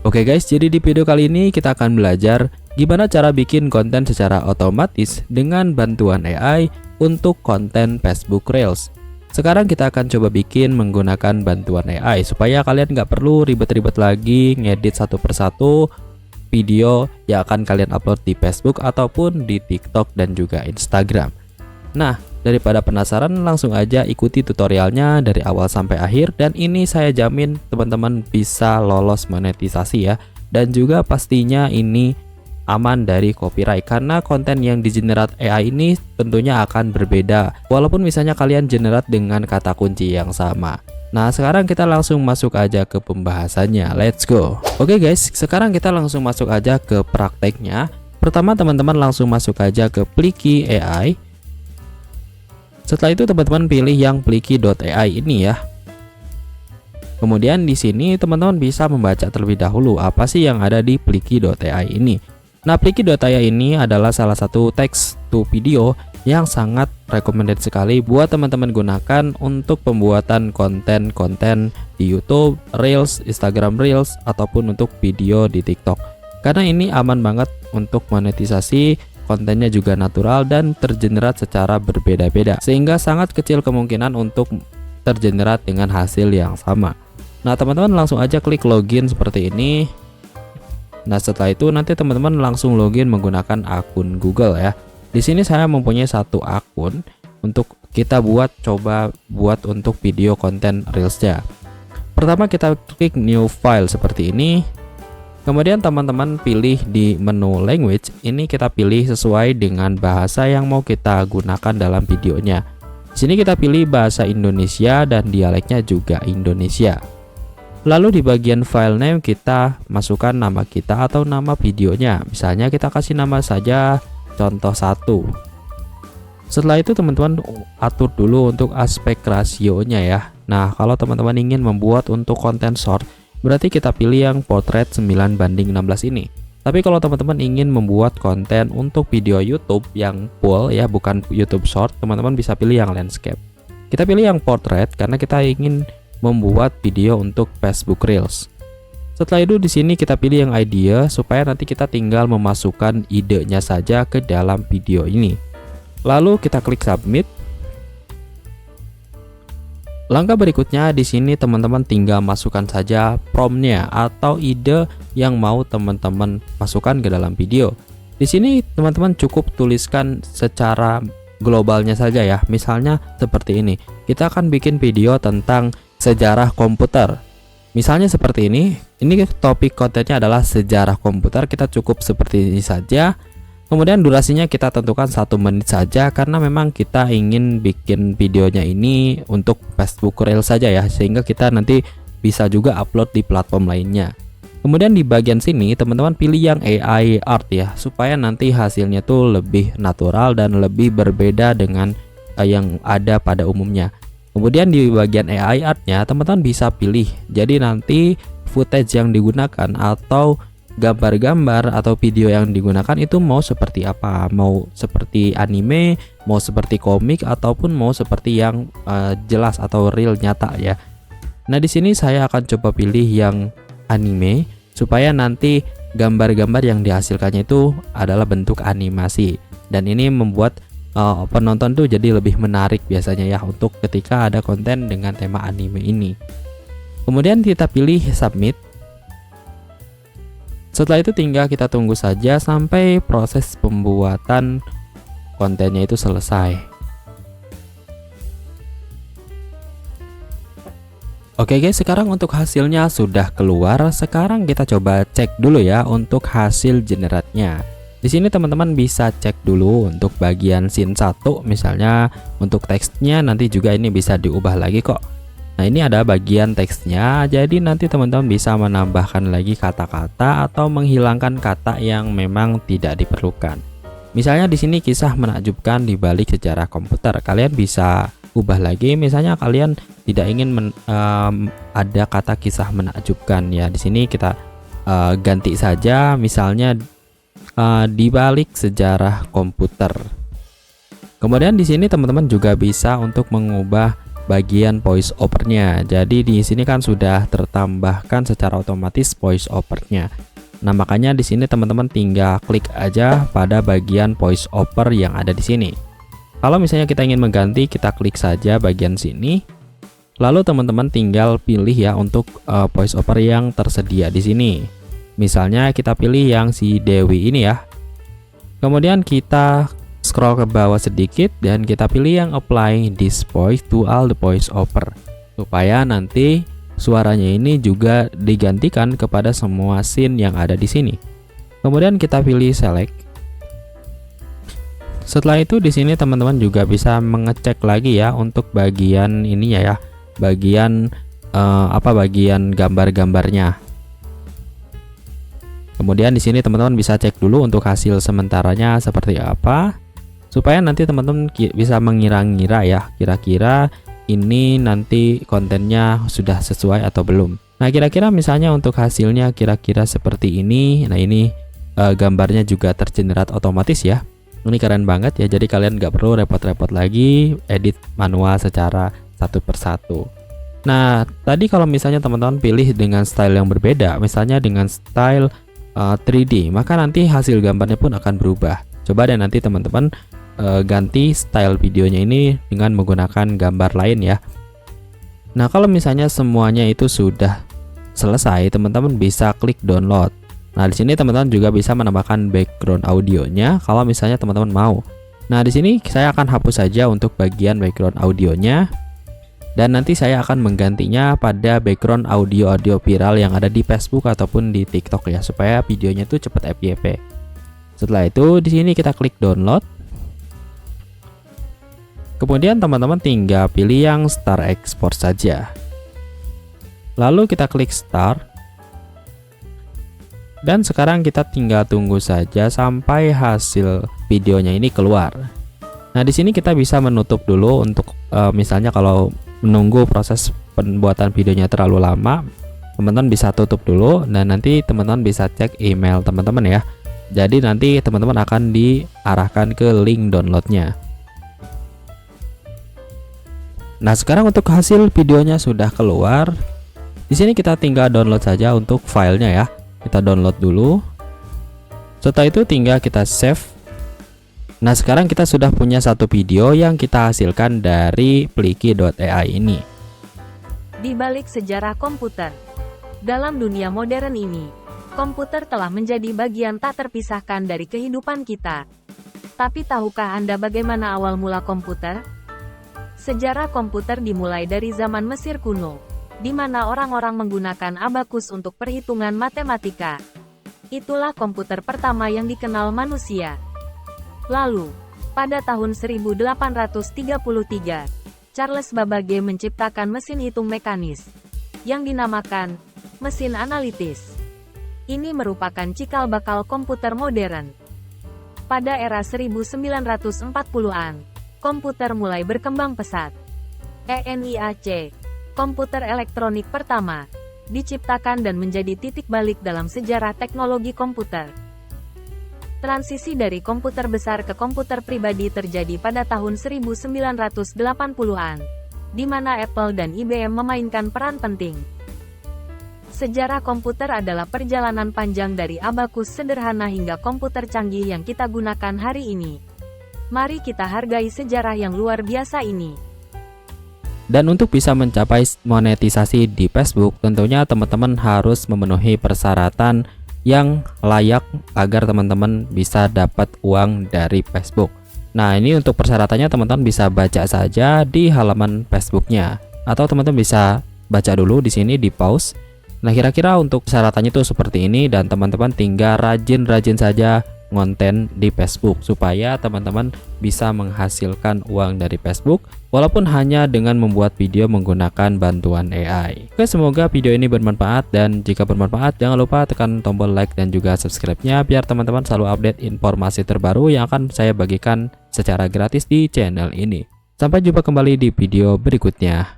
Oke guys, jadi di video kali ini kita akan belajar gimana cara bikin konten secara otomatis dengan bantuan AI untuk konten Facebook Reels. Sekarang kita akan coba bikin menggunakan bantuan AI supaya kalian nggak perlu ribet-ribet lagi ngedit satu persatu video yang akan kalian upload di Facebook ataupun di TikTok dan juga Instagram. Nah, daripada penasaran, langsung aja ikuti tutorialnya dari awal sampai akhir, dan ini saya jamin teman-teman bisa lolos monetisasi ya. Dan juga pastinya ini aman dari copyright karena konten yang di-generate AI ini tentunya akan berbeda walaupun misalnya kalian generate dengan kata kunci yang sama. Nah, sekarang kita langsung masuk aja ke pembahasannya. Let's go. Oke guys, sekarang kita langsung masuk aja ke prakteknya. Pertama, teman-teman langsung masuk aja ke Pliki AI. Setelah itu teman-teman pilih yang pliki.ai ini ya. Kemudian di sini teman-teman bisa membaca terlebih dahulu apa sih yang ada di pliki.ai ini. Nah, pliki.ai ini adalah salah satu text to video yang sangat recommended sekali buat teman-teman gunakan untuk pembuatan konten-konten di YouTube, Reels, Instagram Reels, ataupun untuk video di TikTok. Karena ini aman banget untuk monetisasi, kontennya juga natural dan tergenerat secara berbeda-beda, sehingga sangat kecil kemungkinan untuk tergenerat dengan hasil yang sama. Nah, teman-teman langsung aja klik login seperti ini. Nah, setelah itu nanti teman-teman langsung login menggunakan akun Google ya. Di sini saya mempunyai satu akun untuk kita coba buat untuk video konten Reelsnya. Pertama kita klik new file seperti ini. Kemudian teman-teman pilih di menu language, ini kita pilih sesuai dengan bahasa yang mau kita gunakan dalam videonya. Di sini kita pilih bahasa Indonesia dan dialeknya juga Indonesia. Lalu di bagian file name kita masukkan nama kita atau nama videonya. Misalnya kita kasih nama saja contoh 1. Setelah itu teman-teman atur dulu untuk aspek rasionya ya. Nah, kalau teman-teman ingin membuat untuk konten short, berarti kita pilih yang portrait 9:16 ini. Tapi kalau teman-teman ingin membuat konten untuk video YouTube yang full ya, bukan YouTube short, teman-teman bisa pilih yang landscape. Kita pilih yang portrait karena kita ingin membuat video untuk Facebook Reels. Setelah itu di sini kita pilih yang idea supaya nanti kita tinggal memasukkan idenya saja ke dalam video ini. Lalu kita klik submit. Langkah berikutnya di sini teman-teman tinggal masukkan saja promptnya atau ide yang mau teman-teman masukkan ke dalam video. Di sini teman-teman cukup tuliskan secara globalnya saja ya. Misalnya seperti ini. Kita akan bikin video tentang sejarah komputer. Misalnya seperti ini. Ini topik kontennya adalah sejarah komputer. Kita cukup seperti ini saja. Kemudian durasinya kita tentukan 1 menit saja karena memang kita ingin bikin videonya ini untuk Facebook Reels saja ya, sehingga kita nanti bisa juga upload di platform lainnya. Kemudian di bagian sini teman-teman pilih yang AI art ya, supaya nanti hasilnya tuh lebih natural dan lebih berbeda dengan yang ada pada umumnya. Kemudian di bagian AI artnya teman-teman bisa pilih, jadi nanti footage yang digunakan atau gambar-gambar atau video yang digunakan itu mau seperti apa, mau seperti anime, mau seperti komik, ataupun mau seperti yang jelas atau real nyata ya. Nah, di sini saya akan coba pilih yang anime supaya nanti gambar-gambar yang dihasilkannya itu adalah bentuk animasi, dan ini membuat penonton tuh jadi lebih menarik biasanya ya untuk ketika ada konten dengan tema anime ini. Kemudian kita pilih submit. Setelah itu tinggal kita tunggu saja sampai proses pembuatan kontennya itu selesai. Oke guys, sekarang untuk hasilnya sudah keluar. Sekarang kita coba cek dulu ya untuk hasil generatnya. Di sini teman-teman bisa cek dulu untuk bagian scene 1 misalnya, untuk teksnya nanti juga ini bisa diubah lagi kok. Nah, ini ada bagian teksnya, jadi nanti teman-teman bisa menambahkan lagi kata-kata atau menghilangkan kata yang memang tidak diperlukan. Misalnya di sini kisah menakjubkan di balik sejarah komputer. Kalian bisa ubah lagi, misalnya kalian tidak ingin ada kata kisah menakjubkan ya. Di sini kita ganti saja misalnya di balik sejarah komputer. Kemudian di sini teman-teman juga bisa untuk mengubah bagian voice overnya. Jadi di sini kan sudah tertambahkan secara otomatis voice overnya. Nah, makanya di sini teman-teman tinggal klik aja pada bagian voice over yang ada di sini. Kalau misalnya kita ingin mengganti, kita klik saja bagian sini. Lalu teman-teman tinggal pilih ya untuk voice over yang tersedia di sini. Misalnya kita pilih yang si Dewi ini ya. Kemudian kita scroll ke bawah sedikit dan kita pilih yang apply this voice to all the voice over, supaya nanti suaranya ini juga digantikan kepada semua scene yang ada di sini. Kemudian kita pilih select. Setelah itu di sini teman-teman juga bisa mengecek lagi ya untuk bagian ininya ya, bagian bagian gambar-gambarnya. Kemudian di sini teman-teman bisa cek dulu untuk hasil sementaranya seperti apa, supaya nanti teman-teman bisa mengira-ngira ya, kira-kira ini nanti kontennya sudah sesuai atau belum. Nah, kira-kira misalnya untuk hasilnya kira-kira seperti ini. Nah, ini gambarnya juga tergenerate otomatis ya. Ini keren banget ya, jadi kalian nggak perlu repot-repot lagi edit manual secara satu persatu. Nah, tadi kalau misalnya teman-teman pilih dengan style yang berbeda, misalnya dengan style 3D, maka nanti hasil gambarnya pun akan berubah. Coba deh nanti teman-teman ganti style videonya ini dengan menggunakan gambar lain ya. Nah, kalau misalnya semuanya itu sudah selesai, teman-teman bisa klik download. Nah, di sini teman-teman juga bisa menambahkan background audionya kalau misalnya teman-teman mau. Nah, di sini saya akan hapus saja untuk bagian background audionya. Dan nanti saya akan menggantinya pada background audio viral yang ada di Facebook ataupun di TikTok ya, supaya videonya itu cepat FYP. Setelah itu di sini kita klik download. Kemudian teman-teman tinggal pilih yang start export saja. Lalu kita klik start. Dan sekarang kita tinggal tunggu saja sampai hasil videonya ini keluar. Nah, di sini kita bisa menutup dulu untuk misalnya kalau menunggu proses pembuatan videonya terlalu lama, teman-teman bisa tutup dulu dan nanti teman-teman bisa cek email teman-teman ya. Jadi nanti teman-teman akan diarahkan ke link downloadnya. Nah, sekarang untuk hasil videonya sudah keluar. Di sini kita tinggal download saja untuk filenya ya. Kita download dulu. Setelah itu tinggal kita save. Nah, sekarang kita sudah punya satu video yang kita hasilkan dari Pliki.ai ini. Di balik sejarah komputer, dalam dunia modern ini, komputer telah menjadi bagian tak terpisahkan dari kehidupan kita. Tapi tahukah Anda bagaimana awal mula komputer? Sejarah komputer dimulai dari zaman Mesir kuno, di mana orang-orang menggunakan abakus untuk perhitungan matematika. Itulah komputer pertama yang dikenal manusia. Lalu, pada tahun 1833, Charles Babbage menciptakan mesin hitung mekanis, yang dinamakan mesin analitis. Ini merupakan cikal bakal komputer modern. Pada era 1940-an, komputer mulai berkembang pesat. ENIAC, komputer elektronik pertama, diciptakan dan menjadi titik balik dalam sejarah teknologi komputer. Transisi dari komputer besar ke komputer pribadi terjadi pada tahun 1980-an, di mana Apple dan IBM memainkan peran penting. Sejarah komputer adalah perjalanan panjang dari abakus sederhana hingga komputer canggih yang kita gunakan hari ini. Mari kita hargai sejarah yang luar biasa ini. Dan untuk bisa mencapai monetisasi di Facebook, tentunya teman-teman harus memenuhi persyaratan yang layak agar teman-teman bisa dapat uang dari Facebook. Nah, ini untuk persyaratannya teman-teman bisa baca saja di halaman Facebooknya, atau teman-teman bisa baca dulu di sini di pause. Nah, kira-kira untuk persyaratannya itu seperti ini, dan teman-teman tinggal rajin-rajin saja konten di Facebook supaya teman-teman bisa menghasilkan uang dari Facebook walaupun hanya dengan membuat video menggunakan bantuan AI. Oke, semoga video ini bermanfaat, dan jika bermanfaat jangan lupa tekan tombol like dan juga subscribe-nya biar teman-teman selalu update informasi terbaru yang akan saya bagikan secara gratis di channel ini. Sampai jumpa kembali di video berikutnya.